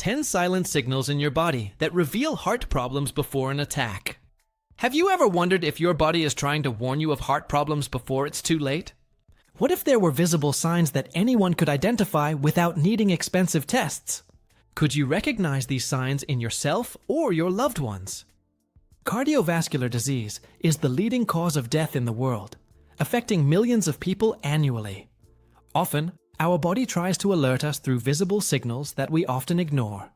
10 silent signals in your body that reveal heart problems before an attack. Have you ever wondered if your body is trying to warn you of heart problems before it's too late? What if there were visible signs that anyone could identify without needing expensive tests? Could you recognize these signs in yourself or your loved ones? Cardiovascular disease is the leading cause of death in the world, affecting millions of people annually. Often, our body tries to alert us through visible signals that we often ignore.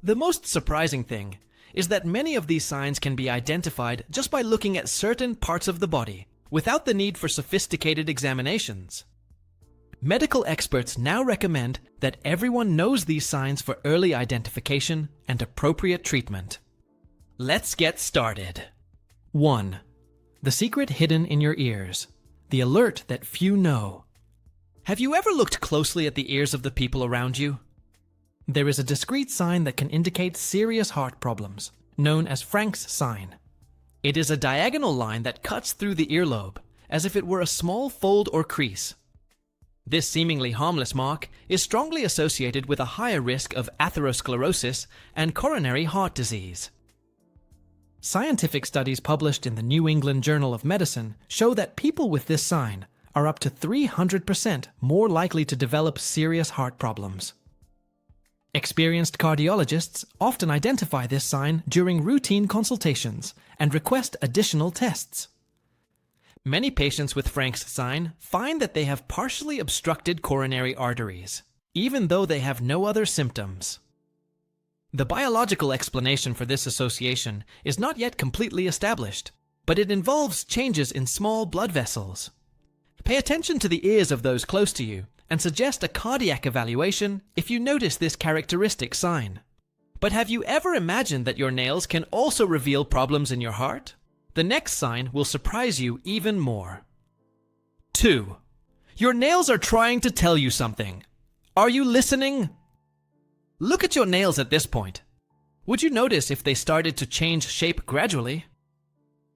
The most surprising thing is that many of these signs can be identified just by looking at certain parts of the body, without the need for sophisticated examinations. Medical experts now recommend that everyone knows these signs for early identification and appropriate treatment. Let's get started. 1. The secret hidden in your ears. The alert that few know. Have you ever looked closely at the ears of the people around you? There is a discrete sign that can indicate serious heart problems, known as Frank's sign. It is a diagonal line that cuts through the earlobe, as if it were a small fold or crease. This seemingly harmless mark is strongly associated with a higher risk of atherosclerosis and coronary heart disease. Scientific studies published in the New England Journal of Medicine show that people with this sign are up to 300% more likely to develop serious heart problems. Experienced cardiologists often identify this sign during routine consultations and request additional tests. Many patients with Frank's sign find that they have partially obstructed coronary arteries, even though they have no other symptoms. The biological explanation for this association is not yet completely established, but it involves changes in small blood vessels. Pay attention to the ears of those close to you and suggest a cardiac evaluation if you notice this characteristic sign. But have you ever imagined that your nails can also reveal problems in your heart? The next sign will surprise you even more. 2. Your nails are trying to tell you something. Are you listening? Look at your nails at this point. Would you notice if they started to change shape gradually?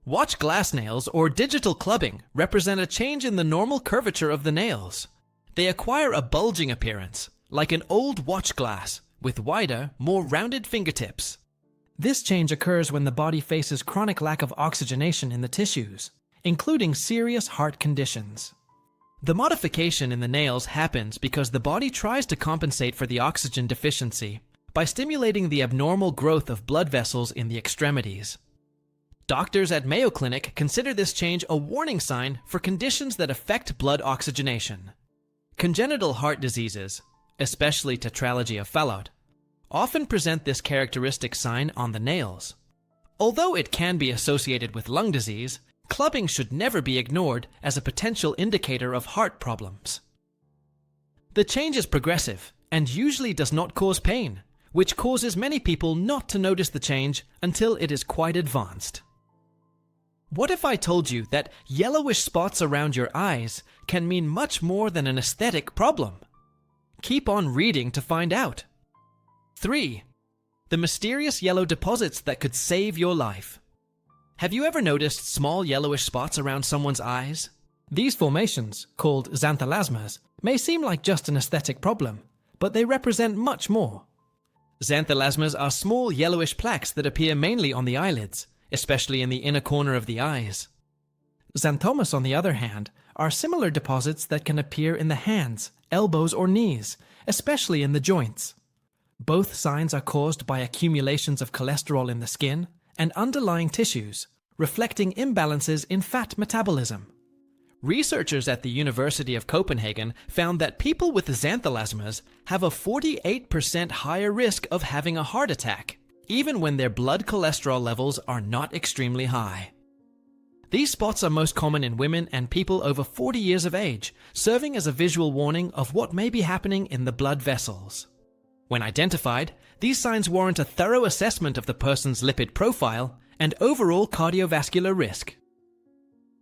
Watch glass nails or digital clubbing represent a change in the normal curvature of the nails. They acquire a bulging appearance, like an old watch glass, with wider, more rounded fingertips. This change occurs when the body faces chronic lack of oxygenation in the tissues, including serious heart conditions. The modification in the nails happens because the body tries to compensate for the oxygen deficiency by stimulating the abnormal growth of blood vessels in the extremities. Doctors at Mayo Clinic consider this change a warning sign for conditions that affect blood oxygenation. Congenital heart diseases, especially tetralogy of Fallot, often present this characteristic sign on the nails. Although it can be associated with lung disease, clubbing should never be ignored as a potential indicator of heart problems. The change is progressive and usually does not cause pain, which causes many people not to notice the change until it is quite advanced. What if I told you that yellowish spots around your eyes can mean much more than an aesthetic problem? Keep on reading to find out. 3. The mysterious yellow deposits that could save your life. Have you ever noticed small yellowish spots around someone's eyes? These formations, called xanthelasmas, may seem like just an aesthetic problem, but they represent much more. Xanthelasmas are small yellowish plaques that appear mainly on the eyelids, especially in the inner corner of the eyes. Xanthomas, on the other hand, are similar deposits that can appear in the hands, elbows, or knees, especially in the joints. Both signs are caused by accumulations of cholesterol in the skin and underlying tissues, reflecting imbalances in fat metabolism. Researchers at the University of Copenhagen found that people with xanthelasmas have a 48% higher risk of having a heart attack, even when their blood cholesterol levels are not extremely high. These spots are most common in women and people over 40 years of age, serving as a visual warning of what may be happening in the blood vessels. When identified, these signs warrant a thorough assessment of the person's lipid profile and overall cardiovascular risk.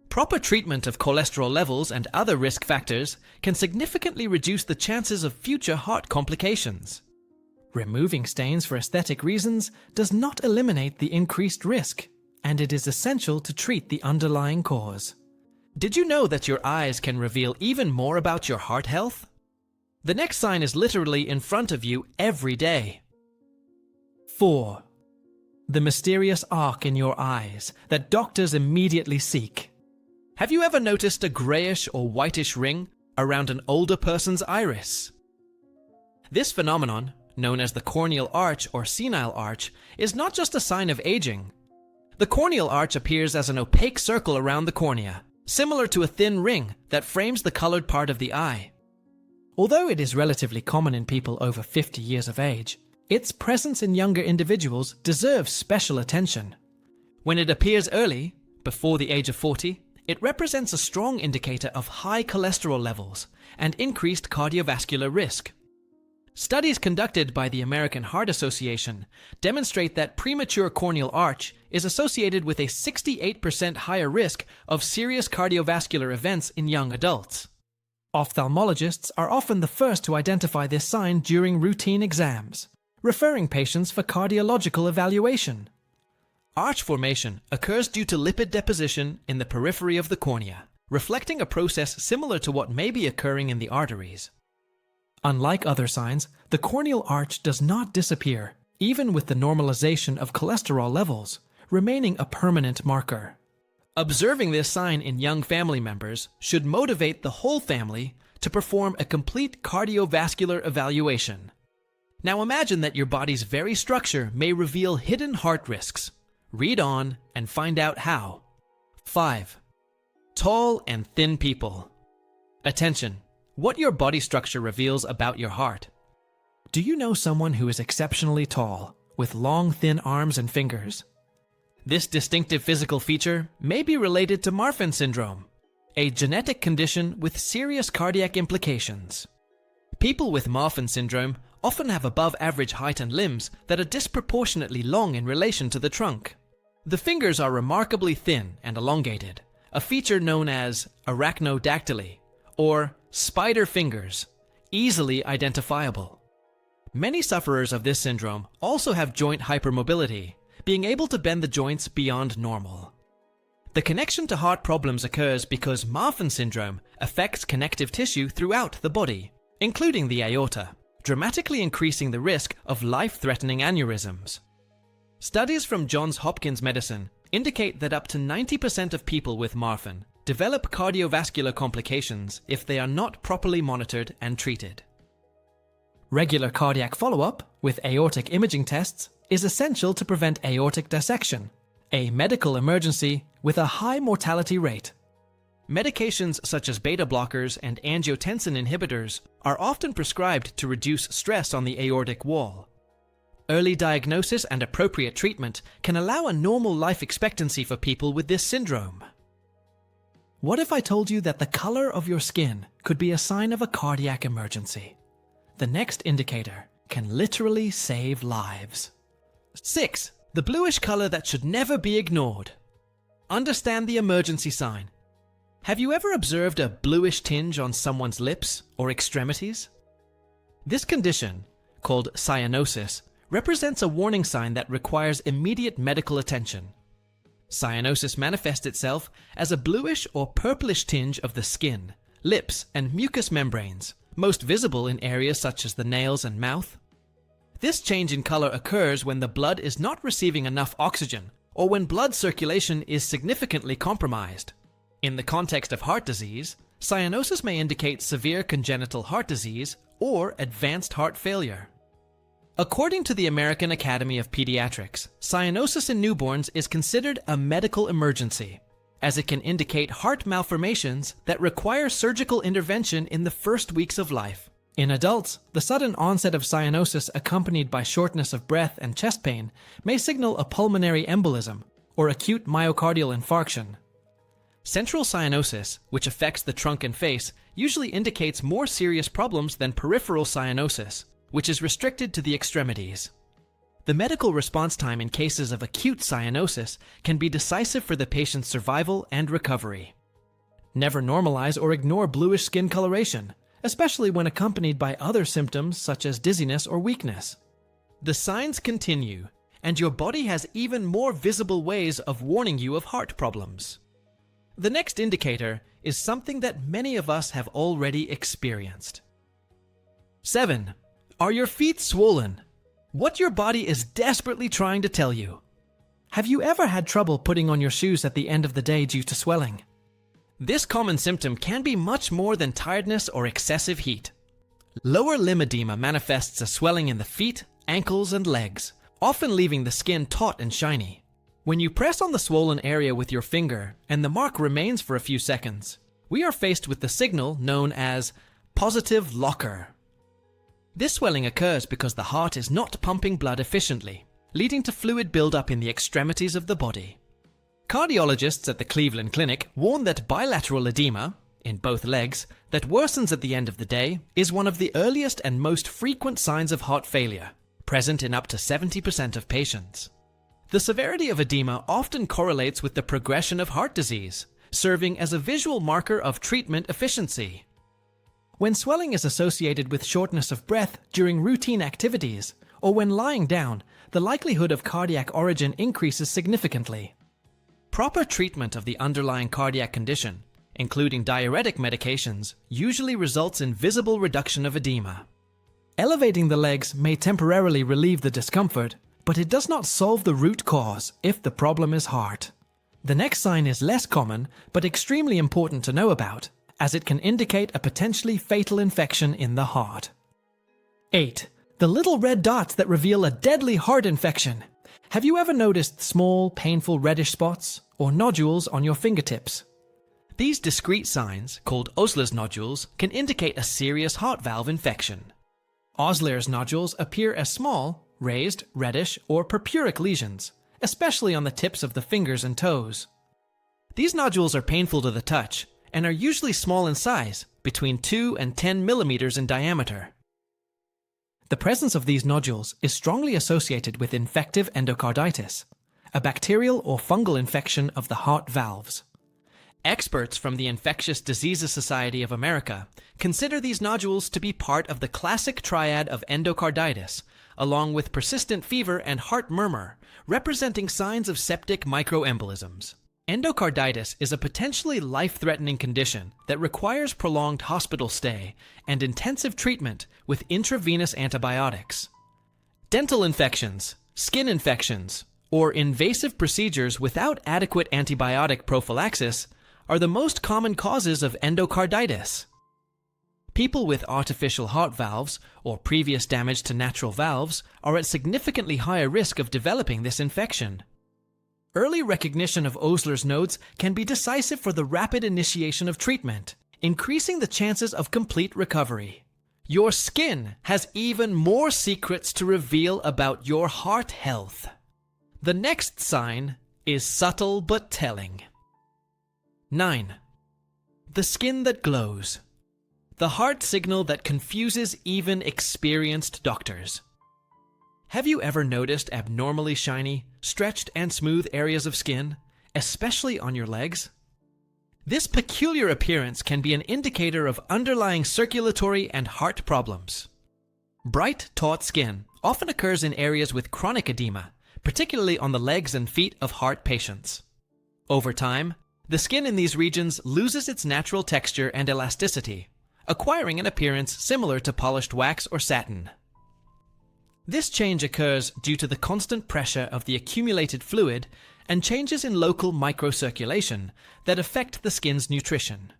Proper treatment of cholesterol levels and other risk factors can significantly reduce the chances of future heart complications. Removing stains for aesthetic reasons does not eliminate the increased risk, and it is essential to treat the underlying cause. Did you know that your eyes can reveal even more about your heart health? The next sign is literally in front of you every day. 4. The mysterious arc in your eyes that doctors immediately seek. Have you ever noticed a grayish or whitish ring around an older person's iris? This phenomenon, known as the corneal arch or senile arch, is not just a sign of aging. The corneal arch appears as an opaque circle around the cornea, similar to a thin ring that frames the colored part of the eye. Although it is relatively common in people over 50 years of age, its presence in younger individuals deserves special attention. When it appears early, before the age of 40, it represents a strong indicator of high cholesterol levels and increased cardiovascular risk. Studies conducted by the American Heart Association demonstrate that premature corneal arch is associated with a 68% higher risk of serious cardiovascular events in young adults. Ophthalmologists are often the first to identify this sign during routine exams, referring patients for cardiological evaluation. Arch formation occurs due to lipid deposition in the periphery of the cornea, reflecting a process similar to what may be occurring in the arteries. Unlike other signs, the corneal arch does not disappear, even with the normalization of cholesterol levels, remaining a permanent marker. Observing this sign in young family members should motivate the whole family to perform a complete cardiovascular evaluation. Now imagine that your body's very structure may reveal hidden heart risks. Read on and find out how. 5. Tall and thin people. Attention! What your body structure reveals about your heart. Do you know someone who is exceptionally tall, with long, thin arms and fingers? This distinctive physical feature may be related to Marfan syndrome, a genetic condition with serious cardiac implications. People with Marfan syndrome often have above-average height and limbs that are disproportionately long in relation to the trunk. The fingers are remarkably thin and elongated, a feature known as arachnodactyly, or spider fingers, easily identifiable. Many sufferers of this syndrome also have joint hypermobility, being able to bend the joints beyond normal. The connection to heart problems occurs because Marfan syndrome affects connective tissue throughout the body, including the aorta, dramatically increasing the risk of life-threatening aneurysms. Studies from Johns Hopkins Medicine indicate that up to 90% of people with Marfan develop cardiovascular complications if they are not properly monitored and treated. Regular cardiac follow-up with aortic imaging tests is essential to prevent aortic dissection, a medical emergency with a high mortality rate. Medications such as beta blockers and angiotensin inhibitors are often prescribed to reduce stress on the aortic wall. Early diagnosis and appropriate treatment can allow a normal life expectancy for people with this syndrome. What if I told you that the color of your skin could be a sign of a cardiac emergency? The next indicator can literally save lives. 6. The bluish color that should never be ignored. Understand the emergency sign. Have you ever observed a bluish tinge on someone's lips or extremities? This condition, called cyanosis, represents a warning sign that requires immediate medical attention. Cyanosis manifests itself as a bluish or purplish tinge of the skin, lips, and mucous membranes, most visible in areas such as the nails and mouth. This change in color occurs when the blood is not receiving enough oxygen or when blood circulation is significantly compromised. In the context of heart disease, cyanosis may indicate severe congenital heart disease or advanced heart failure. According to the American Academy of Pediatrics, cyanosis in newborns is considered a medical emergency, as it can indicate heart malformations that require surgical intervention in the first weeks of life. In adults, the sudden onset of cyanosis accompanied by shortness of breath and chest pain may signal a pulmonary embolism or acute myocardial infarction. Central cyanosis, which affects the trunk and face, usually indicates more serious problems than peripheral cyanosis, which is restricted to the extremities. The medical response time in cases of acute cyanosis can be decisive for the patient's survival and recovery. Never normalize or ignore bluish skin coloration, especially when accompanied by other symptoms such as dizziness or weakness. The signs continue, and your body has even more visible ways of warning you of heart problems. The next indicator is something that many of us have already experienced. 7. Are your feet swollen? What your body is desperately trying to tell you. Have you ever had trouble putting on your shoes at the end of the day due to swelling? This common symptom can be much more than tiredness or excessive heat. Lower limb edema manifests as swelling in the feet, ankles, and legs, often leaving the skin taut and shiny. When you press on the swollen area with your finger and the mark remains for a few seconds, we are faced with the signal known as positive locker. This swelling occurs because the heart is not pumping blood efficiently, leading to fluid buildup in the extremities of the body. Cardiologists at the Cleveland Clinic warn that bilateral edema, in both legs, that worsens at the end of the day is one of the earliest and most frequent signs of heart failure, present in up to 70% of patients. The severity of edema often correlates with the progression of heart disease, serving as a visual marker of treatment efficiency. When swelling is associated with shortness of breath during routine activities, or when lying down, the likelihood of cardiac origin increases significantly. Proper treatment of the underlying cardiac condition, including diuretic medications, usually results in visible reduction of edema. Elevating the legs may temporarily relieve the discomfort, but it does not solve the root cause if the problem is heart. The next sign is less common, but extremely important to know about, as it can indicate a potentially fatal infection in the heart. 8. The little red dots that reveal a deadly heart infection. Have you ever noticed small, painful reddish spots or nodules on your fingertips? These discrete signs, called Osler's nodules, can indicate a serious heart valve infection. Osler's nodules appear as small, raised, reddish, or purpuric lesions, especially on the tips of the fingers and toes. These nodules are painful to the touch and are usually small in size, between 2 and 10 millimeters in diameter. The presence of these nodules is strongly associated with infective endocarditis, a bacterial or fungal infection of the heart valves. Experts from the Infectious Diseases Society of America consider these nodules to be part of the classic triad of endocarditis, along with persistent fever and heart murmur, representing signs of septic microembolisms. Endocarditis is a potentially life-threatening condition that requires prolonged hospital stay and intensive treatment with intravenous antibiotics. Dental infections, skin infections, or invasive procedures without adequate antibiotic prophylaxis are the most common causes of endocarditis. People with artificial heart valves or previous damage to natural valves are at significantly higher risk of developing this infection. Early recognition of Osler's nodes can be decisive for the rapid initiation of treatment, increasing the chances of complete recovery. Your skin has even more secrets to reveal about your heart health. The next sign is subtle but telling. 9. The skin that glows. The heart signal that confuses even experienced doctors. Have you ever noticed abnormally shiny, stretched and smooth areas of skin, especially on your legs? This peculiar appearance can be an indicator of underlying circulatory and heart problems. Bright, taut skin often occurs in areas with chronic edema, particularly on the legs and feet of heart patients. Over time, the skin in these regions loses its natural texture and elasticity, acquiring an appearance similar to polished wax or satin. This change occurs due to the constant pressure of the accumulated fluid and changes in local microcirculation that affect the skin's nutrition.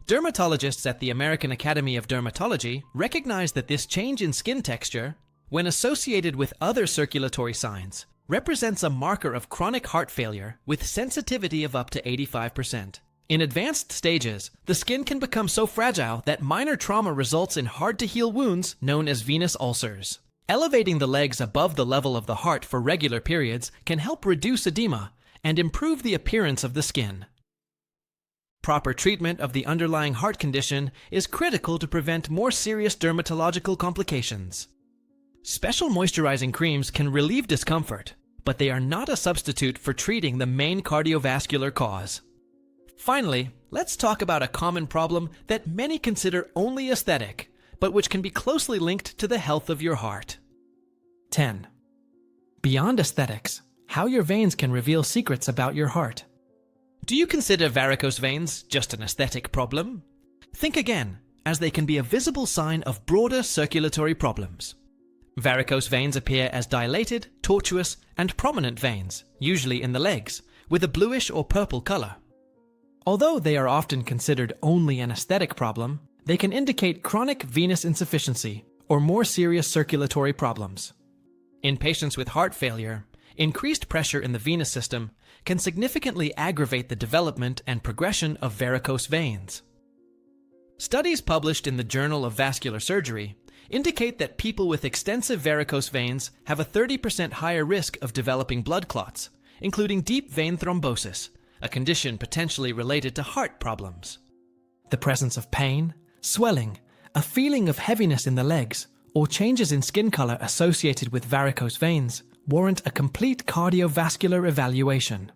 Dermatologists at the American Academy of Dermatology recognize that this change in skin texture, when associated with other circulatory signs, represents a marker of chronic heart failure with sensitivity of up to 85%. In advanced stages, the skin can become so fragile that minor trauma results in hard-to-heal wounds known as venous ulcers. Elevating the legs above the level of the heart for regular periods can help reduce edema and improve the appearance of the skin. Proper treatment of the underlying heart condition is critical to prevent more serious dermatological complications. Special moisturizing creams can relieve discomfort, but they are not a substitute for treating the main cardiovascular cause. Finally, let's talk about a common problem that many consider only aesthetic, but which can be closely linked to the health of your heart. 10. Beyond aesthetics, how your veins can reveal secrets about your heart. Do you consider varicose veins just an aesthetic problem? Think again, as they can be a visible sign of broader circulatory problems. Varicose veins appear as dilated, tortuous, and prominent veins, usually in the legs, with a bluish or purple color. Although they are often considered only an aesthetic problem, they can indicate chronic venous insufficiency or more serious circulatory problems. In patients with heart failure, increased pressure in the venous system can significantly aggravate the development and progression of varicose veins. Studies published in the Journal of Vascular Surgery indicate that people with extensive varicose veins have a 30% higher risk of developing blood clots, including deep vein thrombosis, a condition potentially related to heart problems. The presence of pain, swelling, a feeling of heaviness in the legs, or changes in skin color associated with varicose veins warrant a complete cardiovascular evaluation.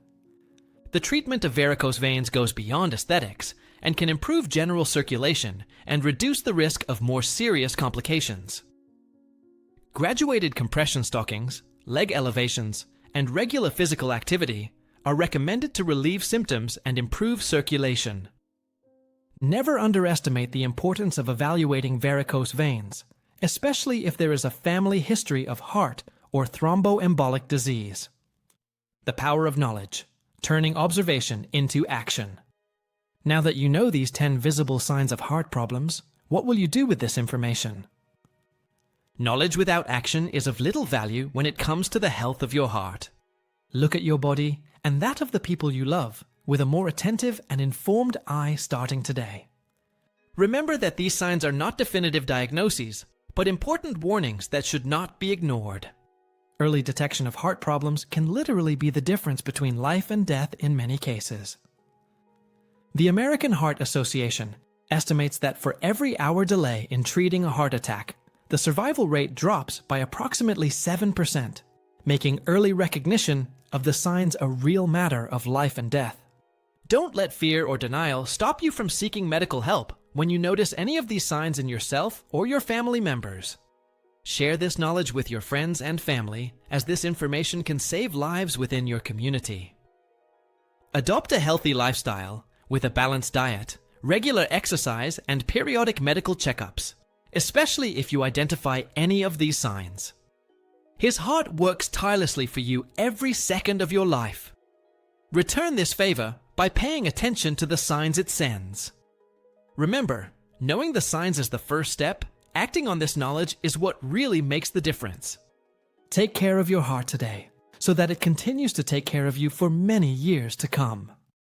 The treatment of varicose veins goes beyond aesthetics and can improve general circulation and reduce the risk of more serious complications. Graduated compression stockings, leg elevations, and regular physical activity are recommended to relieve symptoms and improve circulation. Never underestimate the importance of evaluating varicose veins, especially if there is a family history of heart or thromboembolic disease. The power of knowledge, turning observation into action. Now that you know these 10 visible signs of heart problems, what will you do with this information? Knowledge without action is of little value when it comes to the health of your heart. Look at your body and that of the people you love with a more attentive and informed eye starting today. Remember that these signs are not definitive diagnoses, but important warnings that should not be ignored. Early detection of heart problems can literally be the difference between life and death in many cases. The American Heart Association estimates that for every hour delay in treating a heart attack, the survival rate drops by approximately 7%, making early recognition of the signs a real matter of life and death. Don't let fear or denial stop you from seeking medical help when you notice any of these signs in yourself or your family members. Share this knowledge with your friends and family, as this information can save lives within your community. Adopt a healthy lifestyle with a balanced diet, regular exercise, and periodic medical checkups, especially if you identify any of these signs. His heart works tirelessly for you every second of your life. Return this favor by paying attention to the signs it sends. Remember, knowing the signs is the first step. Acting on this knowledge is what really makes the difference. Take care of your heart today, so that it continues to take care of you for many years to come.